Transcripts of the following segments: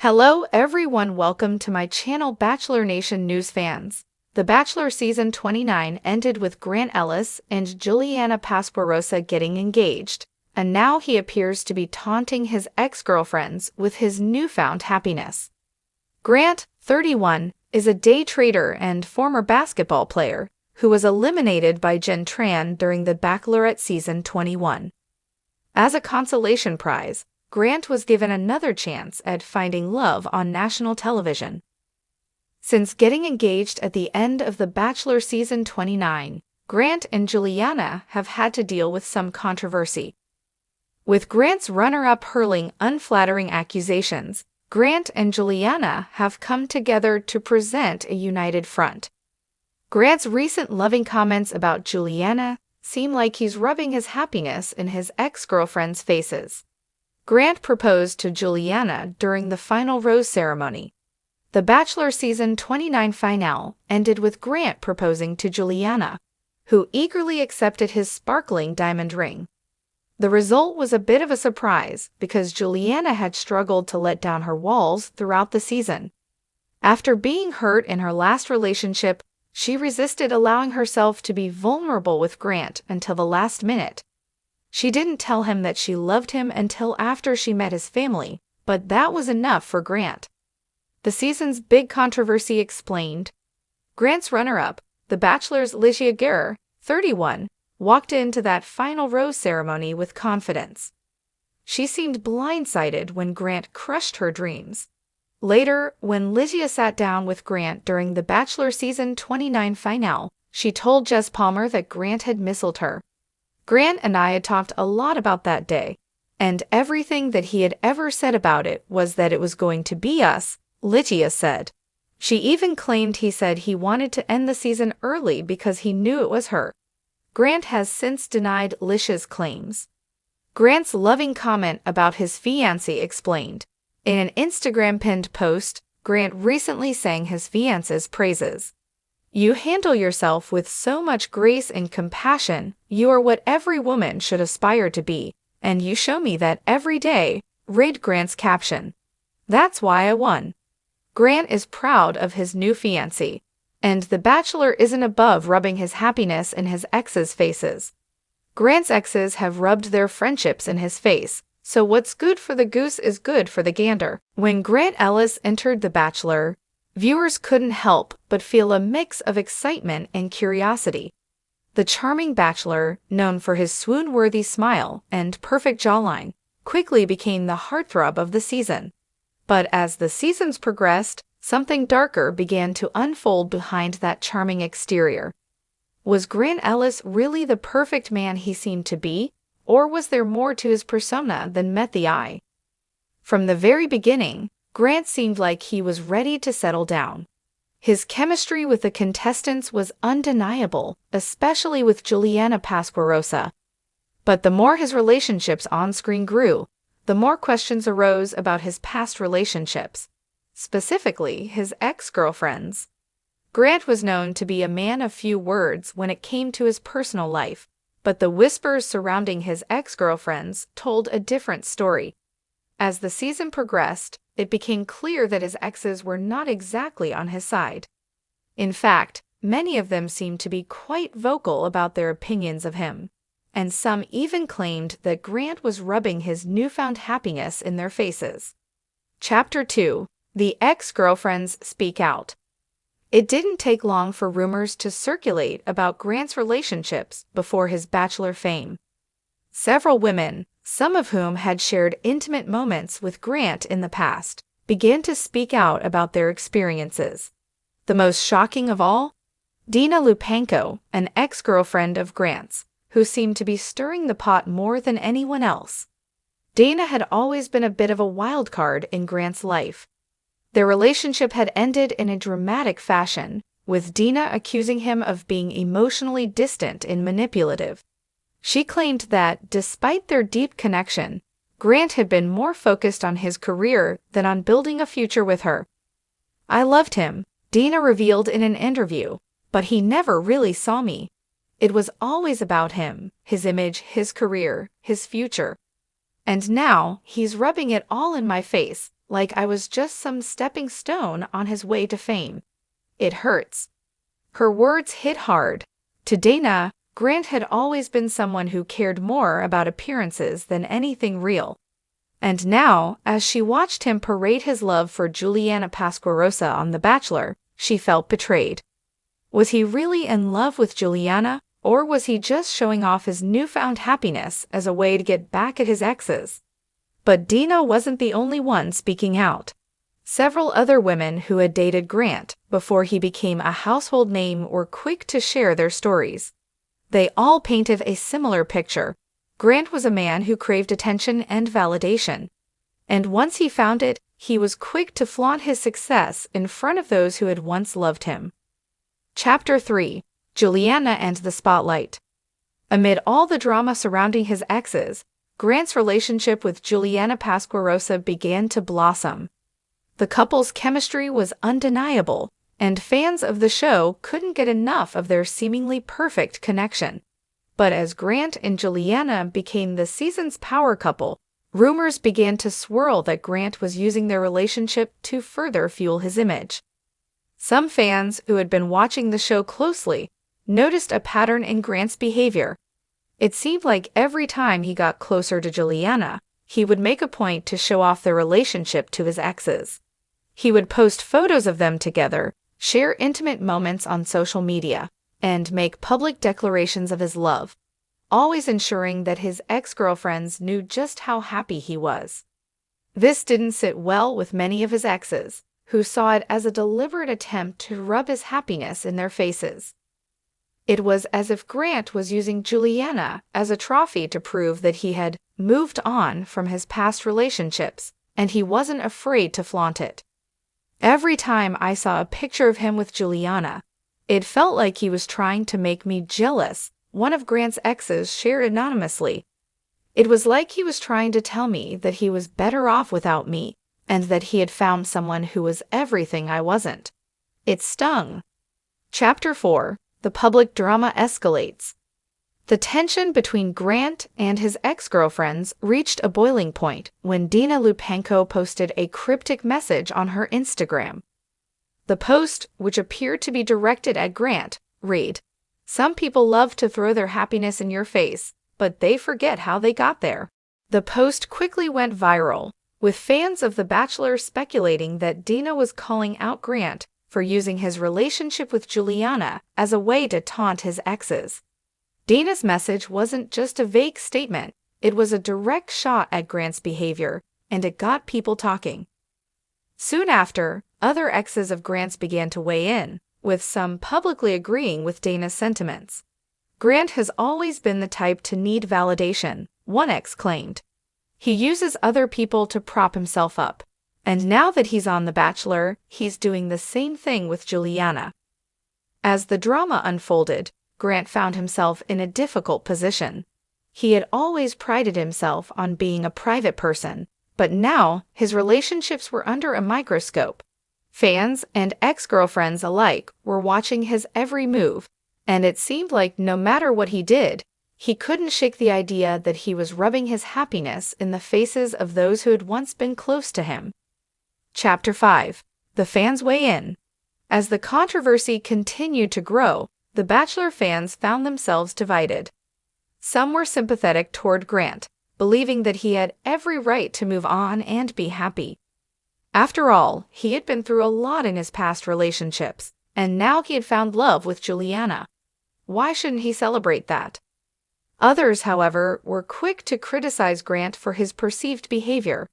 Hello everyone, welcome to my channel Bachelor Nation News fans. The Bachelor Season 29 ended with Grant Ellis and Juliana Pasquarosa getting engaged, and now he appears to be taunting his ex-girlfriends with his newfound happiness. Grant, 31, is a day trader and former basketball player who was eliminated by Jen Tran during the Bachelorette Season 21. As a consolation prize, Grant was given another chance at finding love on national television. Since getting engaged at the end of The Bachelor Season 29, Grant and Juliana have had to deal with some controversy. With Grant's runner-up hurling unflattering accusations, Grant and Juliana have come together to present a united front. Grant's recent loving comments about Juliana seem like he's rubbing his happiness in his ex-girlfriends' faces. Grant proposed to Juliana during the final rose ceremony. The Bachelor Season 29 finale ended with Grant proposing to Juliana, who eagerly accepted his sparkling diamond ring. The result was a bit of a surprise because Juliana had struggled to let down her walls throughout the season. After being hurt in her last relationship, she resisted allowing herself to be vulnerable with Grant until the last minute. She didn't tell him that she loved him until after she met his family, but that was enough for Grant. The season's big controversy explained. Grant's runner-up, The Bachelor's Ligia Guerra, 31, walked into that final rose ceremony with confidence. She seemed blindsided when Grant crushed her dreams. Later, when Ligia sat down with Grant during the Bachelor Season 29 finale, she told Jess Palmer that Grant had missiled her. Grant and I had talked a lot about that day, and everything that he had ever said about it was that it was going to be us, Ligia said. She even claimed he said he wanted to end the season early because he knew it was her. Grant has since denied Ligia's claims. Grant's loving comment about his fiancée explained. In an Instagram pinned post, Grant recently sang his fiancée's praises. "You handle yourself with so much grace and compassion. You are what every woman should aspire to be, and you show me that every day," read Grant's caption. "That's why I won." Grant is proud of his new fiancée, and The Bachelor isn't above rubbing his happiness in his exes' faces. Grant's exes have rubbed their friendships in his face, so what's good for the goose is good for the gander. When Grant Ellis entered The Bachelor, viewers couldn't help but feel a mix of excitement and curiosity. The charming Bachelor, known for his swoon-worthy smile and perfect jawline, quickly became the heartthrob of the season. But as the seasons progressed, something darker began to unfold behind that charming exterior. Was Grant Ellis really the perfect man he seemed to be, or was there more to his persona than met the eye? From the very beginning, Grant seemed like he was ready to settle down. His chemistry with the contestants was undeniable, especially with Juliana Pasquarosa. But the more his relationships on-screen grew, the more questions arose about his past relationships, specifically his ex-girlfriends. Grant was known to be a man of few words when it came to his personal life, but the whispers surrounding his ex-girlfriends told a different story. As the season progressed, it became clear that his exes were not exactly on his side. In fact, many of them seemed to be quite vocal about their opinions of him, and some even claimed that Grant was rubbing his newfound happiness in their faces. Chapter 2: The Ex-Girlfriends Speak Out. It didn't take long for rumors to circulate about Grant's relationships before his Bachelor fame. Several women, some of whom had shared intimate moments with Grant in the past, began to speak out about their experiences. The most shocking of all? Dina Lupanko, an ex-girlfriend of Grant's, who seemed to be stirring the pot more than anyone else. Dana had always been a bit of a wild card in Grant's life. Their relationship had ended in a dramatic fashion, with Dina accusing him of being emotionally distant and manipulative. She claimed that, despite their deep connection, Grant had been more focused on his career than on building a future with her. "I loved him," Dina revealed in an interview, "but he never really saw me. It was always about him, his image, his career, his future. And now he's rubbing it all in my face, like I was just some stepping stone on his way to fame. It hurts." Her words hit hard. To Dana, Grant had always been someone who cared more about appearances than anything real. And now, as she watched him parade his love for Juliana Pasquarosa on The Bachelor, she felt betrayed. Was he really in love with Juliana, or was he just showing off his newfound happiness as a way to get back at his exes? But Dina wasn't the only one speaking out. Several other women who had dated Grant before he became a household name were quick to share their stories. They all painted a similar picture. Grant was a man who craved attention and validation. And once he found it, he was quick to flaunt his success in front of those who had once loved him. Chapter 3: Juliana and the Spotlight. Amid all the drama surrounding his exes, Grant's relationship with Juliana Pasquarosa began to blossom. The couple's chemistry was undeniable, and fans of the show couldn't get enough of their seemingly perfect connection. But as Grant and Juliana became the season's power couple, rumors began to swirl that Grant was using their relationship to further fuel his image. Some fans who had been watching the show closely noticed a pattern in Grant's behavior. It seemed like every time he got closer to Juliana, he would make a point to show off their relationship to his exes. He would post photos of them together, share intimate moments on social media, and make public declarations of his love, always ensuring that his ex-girlfriends knew just how happy he was. This didn't sit well with many of his exes, who saw it as a deliberate attempt to rub his happiness in their faces. It was as if Grant was using Juliana as a trophy to prove that he had moved on from his past relationships, and he wasn't afraid to flaunt it. Every time I saw a picture of him with Juliana, it felt like he was trying to make me jealous, one of Grant's exes shared anonymously. It was like he was trying to tell me that he was better off without me, and that he had found someone who was everything I wasn't. It stung. Chapter 4: The public drama escalates. The tension between Grant and his ex-girlfriends reached a boiling point when Dina Lupenko posted a cryptic message on her Instagram. The post, which appeared to be directed at Grant, read, "Some people love to throw their happiness in your face, but they forget how they got there." The post quickly went viral, with fans of The Bachelor speculating that Dina was calling out Grant for using his relationship with Juliana as a way to taunt his exes. Dina's message wasn't just a vague statement, it was a direct shot at Grant's behavior, and it got people talking. Soon after, other exes of Grant's began to weigh in, with some publicly agreeing with Dana's sentiments. Grant has always been the type to need validation, one ex claimed. He uses other people to prop himself up. And now that he's on The Bachelor, he's doing the same thing with Juliana. As the drama unfolded, Grant found himself in a difficult position. He had always prided himself on being a private person, but now his relationships were under a microscope. Fans and ex-girlfriends alike were watching his every move, and it seemed like no matter what he did, he couldn't shake the idea that he was rubbing his happiness in the faces of those who had once been close to him. Chapter 5: The fans weigh in. As the controversy continued to grow, The Bachelor fans found themselves divided. Some were sympathetic toward Grant, believing that he had every right to move on and be happy. After all, he had been through a lot in his past relationships, and now he had found love with Juliana. Why shouldn't he celebrate that? Others, however, were quick to criticize Grant for his perceived behavior.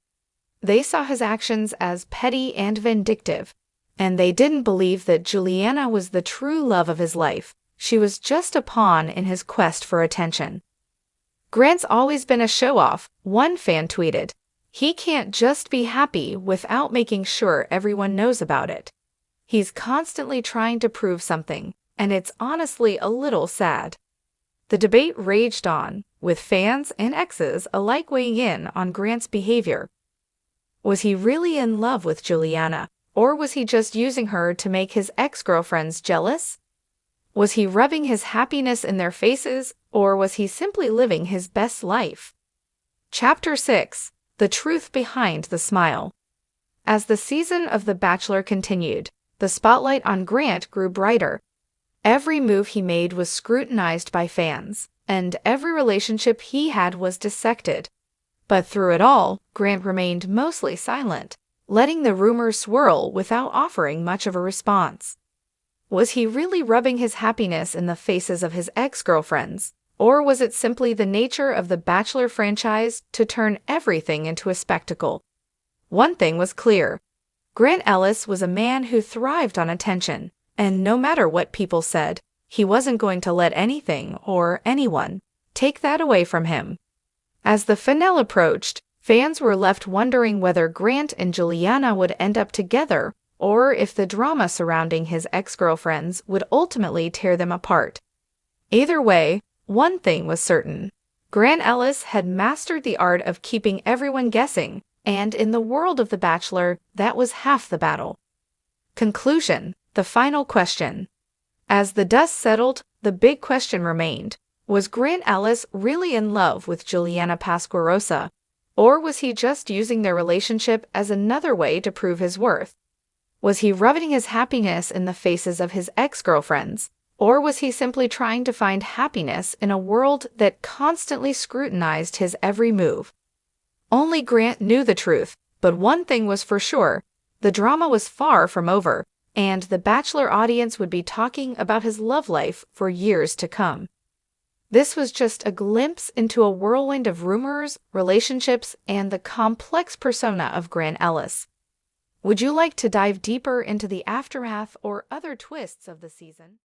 They saw his actions as petty and vindictive, and they didn't believe that Juliana was the true love of his life. She was just a pawn in his quest for attention. "Grant's always been a show-off," one fan tweeted. "He can't just be happy without making sure everyone knows about it. He's constantly trying to prove something, and it's honestly a little sad." The debate raged on, with fans and exes alike weighing in on Grant's behavior. Was he really in love with Juliana, or was he just using her to make his ex-girlfriends jealous? Was he rubbing his happiness in their faces, or was he simply living his best life? Chapter 6: The Truth Behind the Smile. As the season of The Bachelor continued, the spotlight on Grant grew brighter. Every move he made was scrutinized by fans, and every relationship he had was dissected. But through it all, Grant remained mostly silent, letting the rumors swirl without offering much of a response. Was he really rubbing his happiness in the faces of his ex-girlfriends, or was it simply the nature of the Bachelor franchise to turn everything into a spectacle? One thing was clear. Grant Ellis was a man who thrived on attention, and no matter what people said, he wasn't going to let anything or anyone take that away from him. As the finale approached, fans were left wondering whether Grant and Juliana would end up together or if the drama surrounding his ex-girlfriends would ultimately tear them apart. Either way, one thing was certain. Grant Ellis had mastered the art of keeping everyone guessing, and in the world of The Bachelor, that was half the battle. Conclusion: the final question. As the dust settled, the big question remained. Was Grant Ellis really in love with Juliana Pasquarosa, or was he just using their relationship as another way to prove his worth? Was he rubbing his happiness in the faces of his ex-girlfriends, or was he simply trying to find happiness in a world that constantly scrutinized his every move? Only Grant knew the truth, but one thing was for sure: the drama was far from over, and the Bachelor audience would be talking about his love life for years to come. This was just a glimpse into a whirlwind of rumors, relationships, and the complex persona of Grant Ellis. Would you like to dive deeper into the aftermath or other twists of the season?